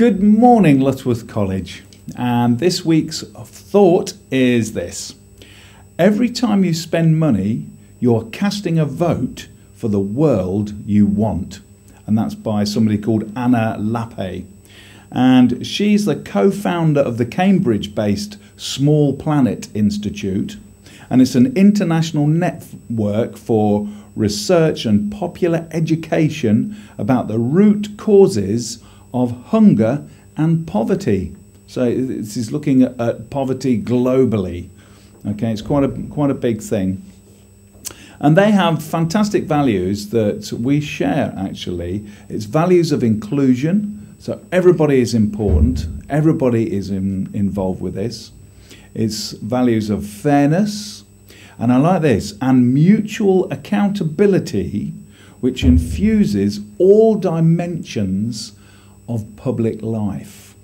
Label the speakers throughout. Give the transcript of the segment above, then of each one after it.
Speaker 1: Good morning, Lutterworth College, and this week's thought is this. Every time you spend money, you're casting a vote for the world you want. And that's by somebody called Anna Lappé. And she's the co-founder of the Cambridge-based Small Planet Institute. And it's an international network for research and popular education about the root causes of hunger and poverty. So this is looking at poverty globally. Okay, it's quite a big thing. And they have fantastic values that we share, actually. It's values of inclusion. So everybody is important. Everybody is involved with this. It's values of fairness. And I like this. And mutual accountability, which infuses all dimensions of public life.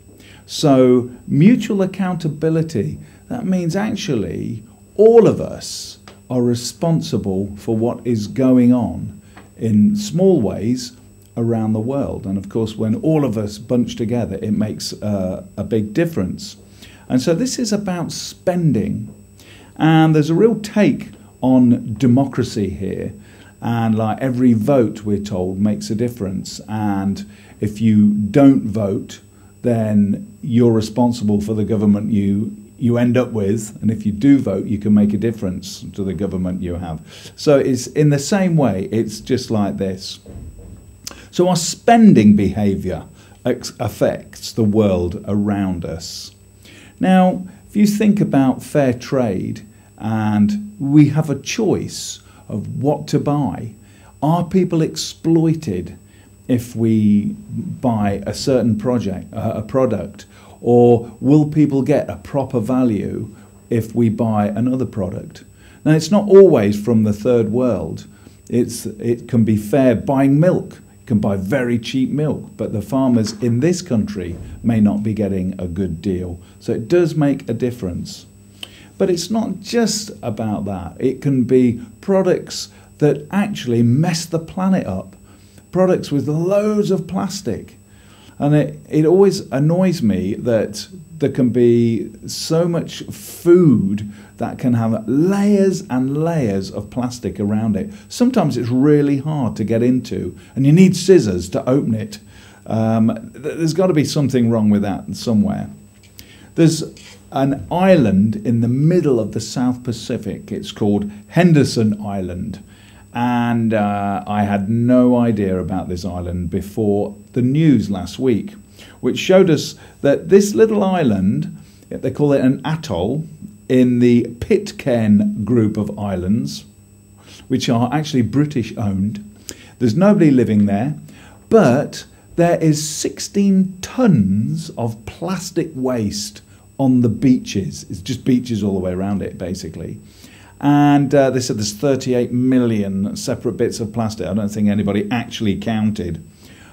Speaker 1: So mutual accountability, that means actually all of us are responsible for what is going on in small ways around the world. And of course, when all of us bunch together, it makes a big difference. And so this is about spending. And there's a real take on democracy here. And like every vote, we're told, makes a difference. And if you don't vote, then you're responsible for the government you end up with. And if you do vote, you can make a difference to the government you have. So it's in the same way, it's just like this. So our spending behaviour affects the world around us. Now, if you think about fair trade, and we have a choice of what to buy, are people exploited if we buy a certain product, or will people get a proper value if we buy another product? Now, it's not always from the third world. It can be fair buying milk. You can buy very cheap milk, but the farmers in this country may not be getting a good deal. So it does make a difference. But it's not just about that. It can be products that actually mess the planet up. Products with loads of plastic. And it always annoys me that there can be so much food that can have layers and layers of plastic around it. Sometimes it's really hard to get into, and you need scissors to open it. There's got to be something wrong with that somewhere. There's an island in the middle of the South Pacific. It's called Henderson Island. And I had no idea about this island before the news last week, which showed us that this little island, they call it an atoll, in the Pitcairn group of islands, which are actually British owned. There's nobody living there, but there is 16 tons of plastic waste on the beaches. It's just beaches all the way around it, basically. And they said there's 38 million separate bits of plastic. I don't think anybody actually counted.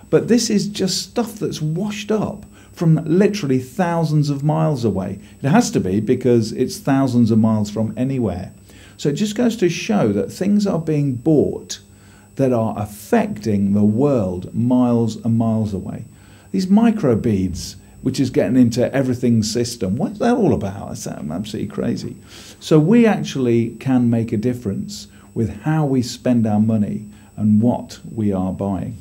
Speaker 1: But this is just stuff that's washed up from literally thousands of miles away. It has to be, because it's thousands of miles from anywhere. So it just goes to show that things are being bought that are affecting the world miles and miles away. These microbeads, which is getting into everything's system. What's that all about? It's absolutely crazy. So we actually can make a difference with how we spend our money and what we are buying.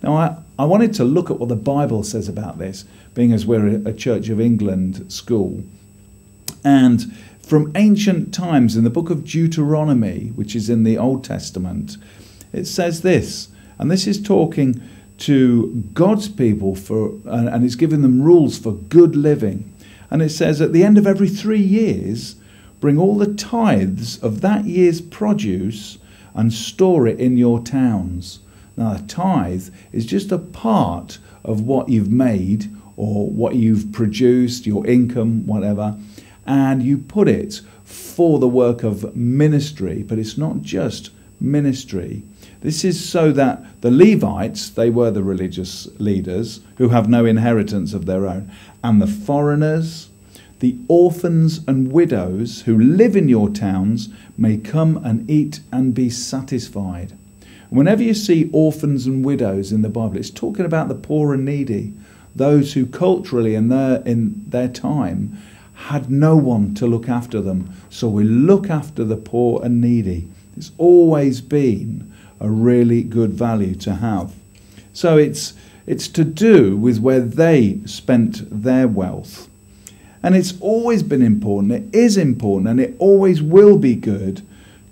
Speaker 1: Now, I wanted to look at what the Bible says about this, being as we're a Church of England school. And from ancient times, in the book of Deuteronomy, which is in the Old Testament, it says this, and this is talking to God's people and it's giving them rules for good living. And it says, at the end of every 3 years, bring all the tithes of that year's produce and store it in your towns. Now, a tithe is just a part of what you've made or what you've produced, your income, whatever, and you put it for the work of ministry. But it's not just ministry. This is so that the Levites, they were the religious leaders who have no inheritance of their own, and the foreigners, the orphans and widows who live in your towns may come and eat and be satisfied. Whenever you see orphans and widows in the Bible, it's talking about the poor and needy, those who culturally in their time had no one to look after them. So we look after the poor and needy. It's always been a really good value to have. So it's to do with where they spent their wealth. And it's always been important, it is important, and it always will be good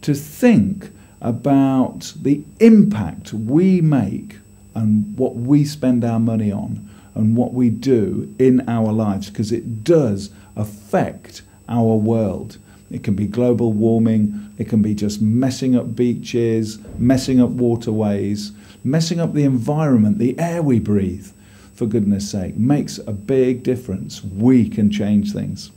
Speaker 1: to think about the impact we make and what we spend our money on and what we do in our lives, because it does affect our world. It can be global warming, it can be just messing up beaches, messing up waterways, messing up the environment, the air we breathe. For goodness sake, makes a big difference. We can change things.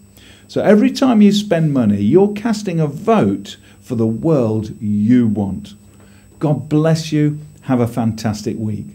Speaker 1: So every time you spend money, you're casting a vote for the world you want. God bless you. Have a fantastic week.